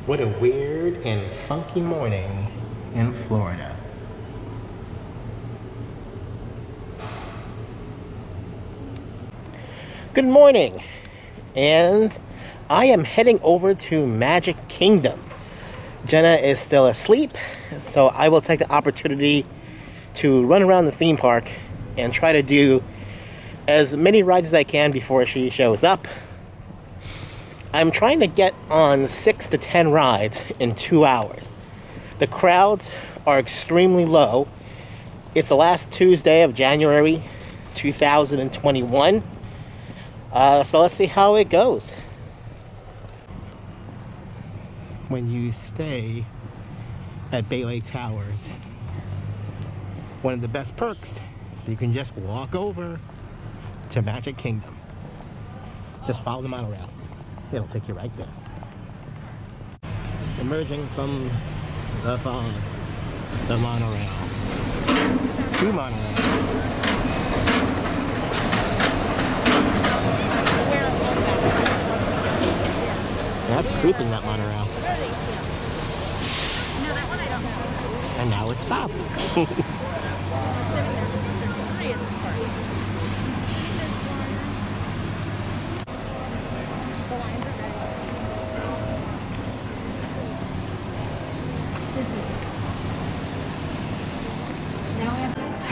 What a weird and funky morning in Florida. Good morning, and I am heading over to Magic Kingdom. Jenna is still asleep, so I will take the opportunity to run around the theme park and try to do as many rides as I can before she shows up. I'm trying to get on 6 to 10 rides in 2 hours. The crowds are extremely low. It's the last Tuesday of January 2021. So let's see how it goes. When you stay at Bay Lake Towers, one of the best perks is you can just walk over to Magic Kingdom. Just follow the monorail. It'll take you right there. Emerging from the fog, the monorail. 2 monorails. That's creeping, that monorail. And now it's stopped.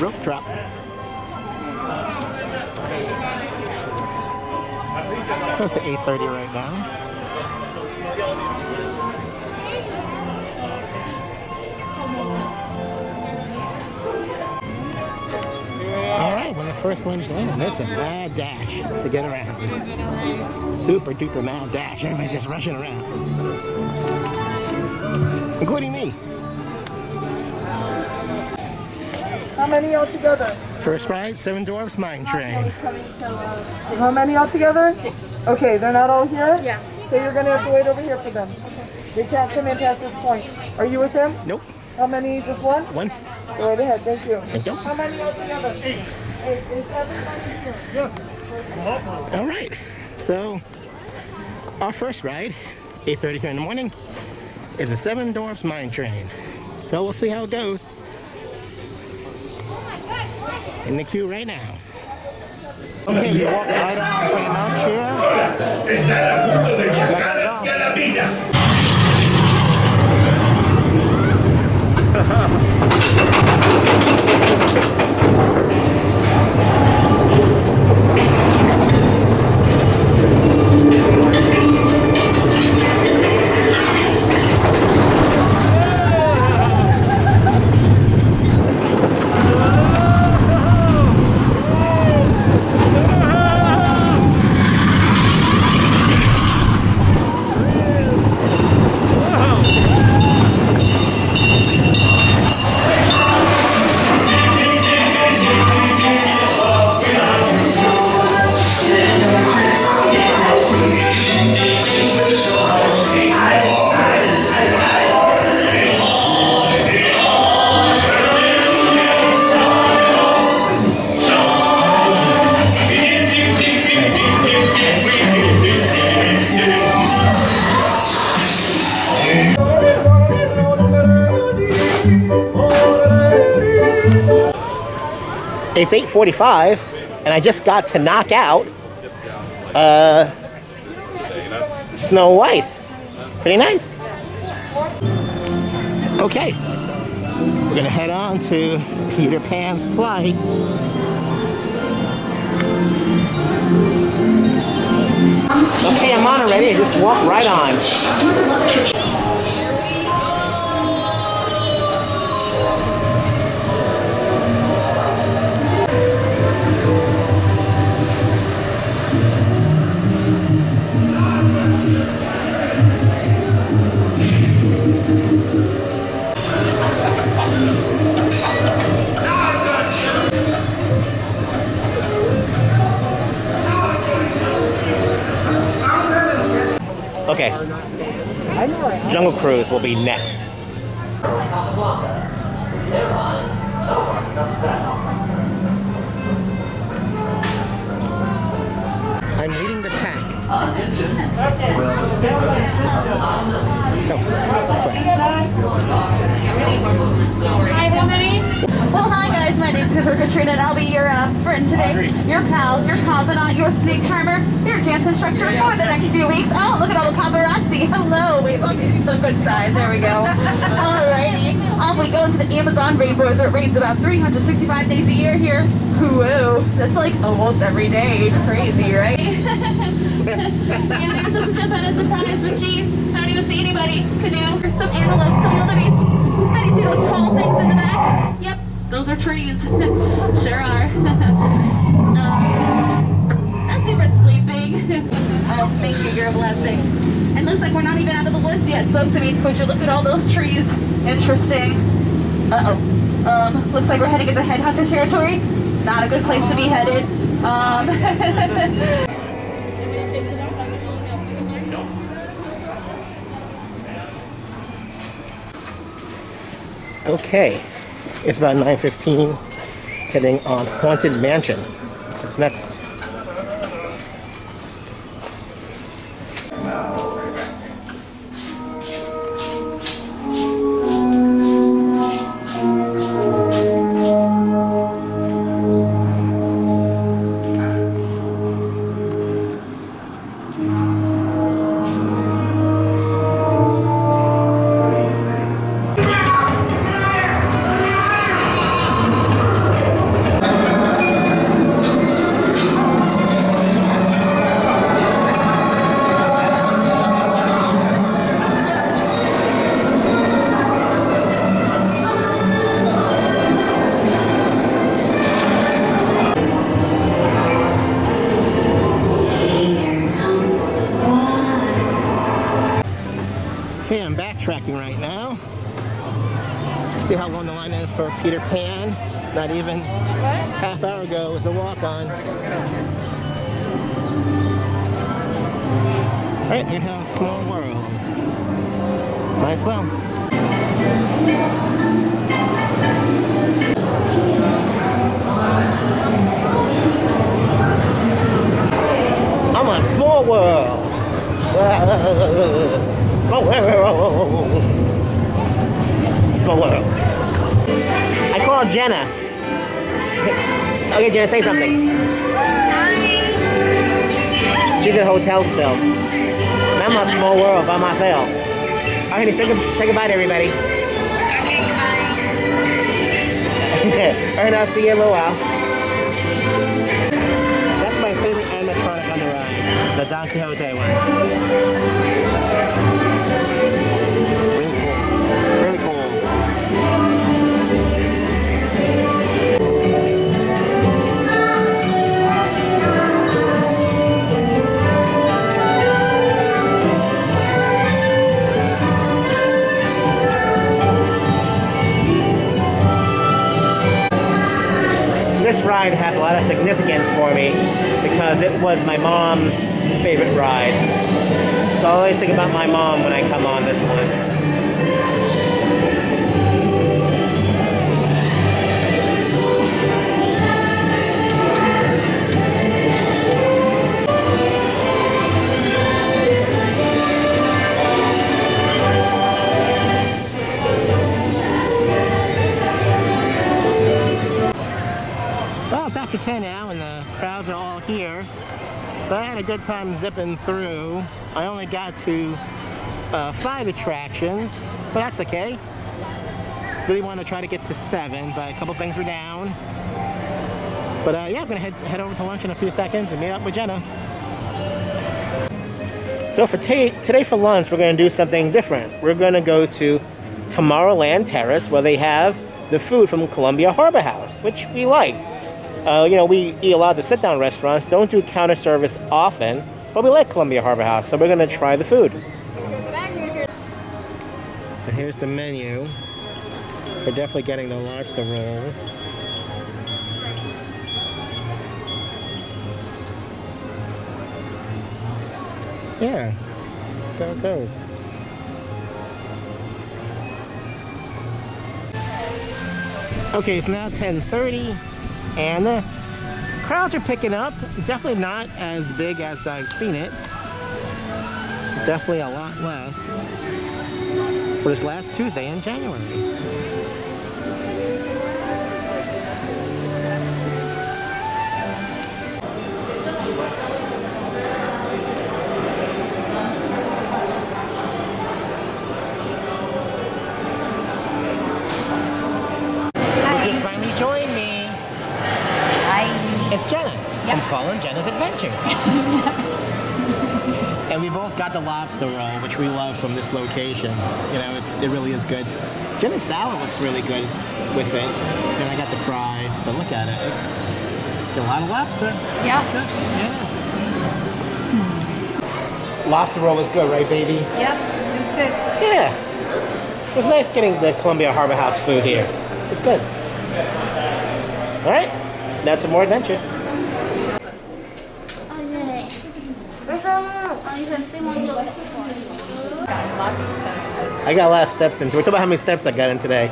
Rope drop. It's close to 8:30 right now. Alright, when the first one's in, it's a mad dash to get around. Super duper mad dash. Everybody's just rushing around. Including me. How many altogether? First ride, 7 Dwarfs Mine Train. How many altogether? 6. Okay, they're not all here? Yeah. Okay, you're gonna have to wait over here for them. Okay. They can't come in past this point. Are you with them? Nope. How many? Just one? 1. Go right ahead, thank you. Thank you. How many altogether? 8. Is everybody here? Yeah. Alright, so our first ride, 8:30 here in the morning, is a 7 Dwarfs Mine Train. So we'll see how it goes. In the queue right now. Okay, you walk right on from the mount here. It's 8:45, and I just got to knock out Snow White. Pretty nice. Okay, we're gonna head on to Peter Pan's flight. Okay, I'm on already. I just walk right on. Okay, Jungle Cruise will be next. I'm reading the pack. Oh. for Katrina, and I'll be your friend today, your pal, your confidant, your snake charmer, your dance instructor for the next few weeks. Oh, look at all the paparazzi. Hello. Wait, let me see some good side. There we go. Alrighty. Off we go into the Amazon rainforest where it rains about 365 days a year here. Whoa. That's like almost every day. Crazy, right? Yeah, we're supposed to jump out as a surprise, but geez, I don't even see anybody. Canoe. There's some antelope, some wildebeest. How do you see those tall things in the back? Yep, those are trees. Sure are. I'm super sleeping. Oh, thank you, you're a blessing. And looks like we're not even out of the woods yet, folks. I mean, would you look at all those trees? Interesting. Looks like we're heading into headhunter territory. Not a good place to be headed. Okay, it's about 9:15, heading on Haunted Mansion. What's next? Okay, I'm backtracking right now. See how long the line is for Peter Pan. Not even half hour ago was the walk-on. Alright, you have Small World. Might as well. I'm a small world. Small world. Small world. I called Gena. Okay, Gena, say something. She's at a hotel still. And I'm a small world by myself. All right, say goodbye to everybody. All right, I'll see you in a little while. That's my favorite animatronic on the ride. The Don Quixote one. Really cool. Really cool. This ride has a lot of significance for me because it was my mom's favorite ride. So I always think about my mom when I come on this one. Well, it's after 10 now and the crowds are all here. But I had a good time zipping through. I only got to 5 attractions, but that's okay. Really want to try to get to 7, but a couple things were down. But yeah, I'm gonna head over to lunch in a few seconds and meet up with Gena. So for today for lunch, we're gonna do something different. We're gonna go to Tomorrowland Terrace, where they have the food from Columbia Harbor House, which we like. You know, we eat a lot of the sit-down restaurants, don't do counter service often, but we like Columbia Harbor House, so we're gonna try the food. And here's the menu. We're definitely getting the lobster roll. Yeah, that's how it goes. Okay, it's now 10:30. And the crowds are picking up. Definitely not as big as I've seen it. Definitely a lot less for this last Tuesday in January. got the lobster roll, which we love from this location. You know, it really is good. Gena's salad looks really good with it. And I got the fries, but look at it. Got a lot of lobster. Yeah. That's good. Yeah. Lobster roll was good, right, baby? Yep, it was good. Yeah. It was nice getting the Columbia Harbor House food here. It's good. All right. Now to more adventures. Lots of steps. I got a lot of steps into it. We're talking about how many steps I got in today.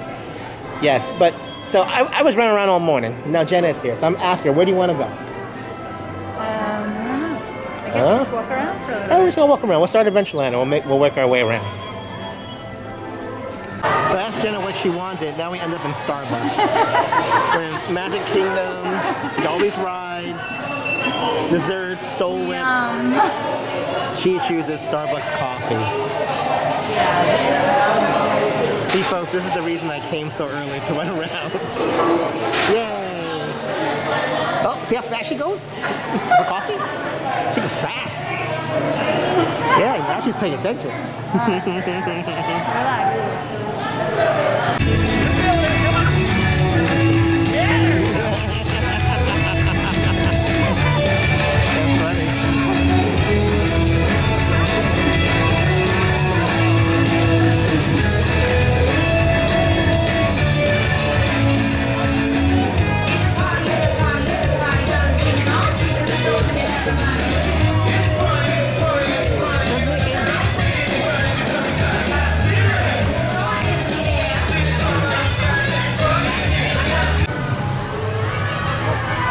Yes, but so I was running around all morning. Now Gena is here, so I'm asking her, where do you want to go? I don't know. I guess just walk around for a little Oh, we're just gonna walk around. We'll start at Adventureland and we'll work our way around. So I asked Gena what she wanted. Now we end up in Starbucks. We're in Magic Kingdom. We got all these rides, desserts, Dole Whips. She chooses Starbucks coffee. See, folks, this is the reason I came so early to run around. Yay! Oh, see how fast she goes? For coffee? She goes fast. Yeah, now she's paying attention.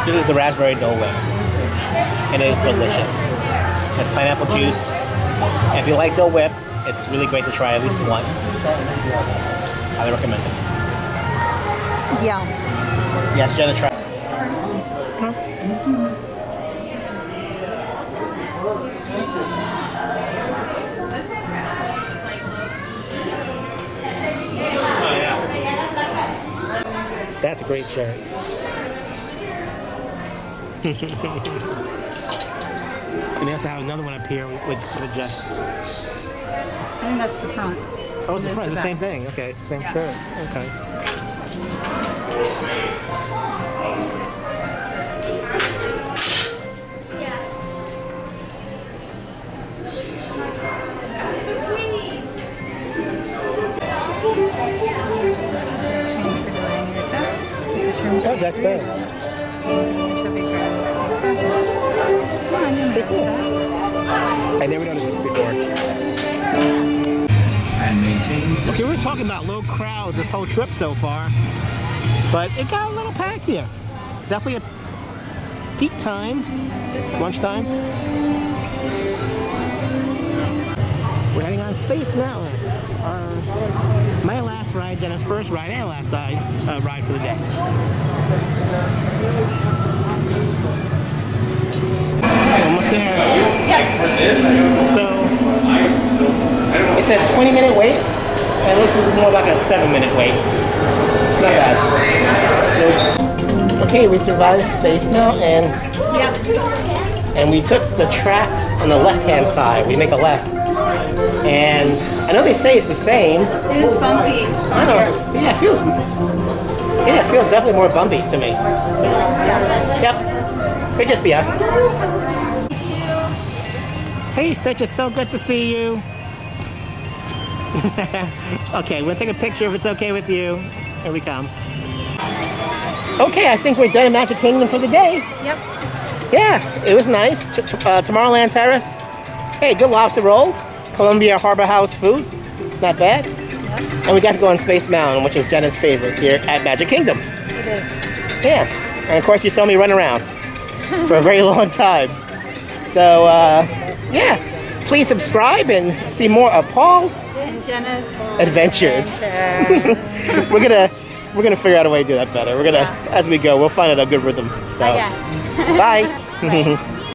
This is the raspberry Dole Whip. It is delicious. It has pineapple juice. And if you like Dole Whip, it's really great to try at least once. Highly recommend it. Yeah. Yes, Gena, try. That's a great shirt. And they also have another one up here with just. I think that's the front. Oh, it's the front. The same thing. Okay, same shirt. Okay. Oh, that's good. Pretty cool. I never noticed this before. Okay, we were talking about low crowds this whole trip so far, but it got a little packed here. Definitely a peak time, lunchtime. We're heading on Space Mountain. My last ride, Gena's first ride, and last ride for the day. Almost there. So, it's a 20-minute wait, and this is more like a 7-minute wait. It's not bad. So, okay, we survived Space Mountain, and we took the track on the left-hand side. We make a left, and I know they say it's the same. It is bumpy. I don't know. Yeah, it feels definitely more bumpy to me. So, yep, could just be us. Hey, Stitch, it's so good to see you. Okay, we'll take a picture if it's okay with you. Here we come. Okay, I think we're done in Magic Kingdom for the day. Yep. Yeah, it was nice. Tomorrowland Terrace. Hey, good lobster roll. Columbia Harbor House food. Not bad. Yep. And we got to go on Space Mountain, which is Gena's favorite here at Magic Kingdom. It is. Yeah. And of course, you saw me run around for a very long time. So, yeah. Please subscribe and see more of Paul And Gena's adventures. We're gonna figure out a way to do that better. We're gonna, as we go, we'll find out a good rhythm. So, Okay. bye. Bye.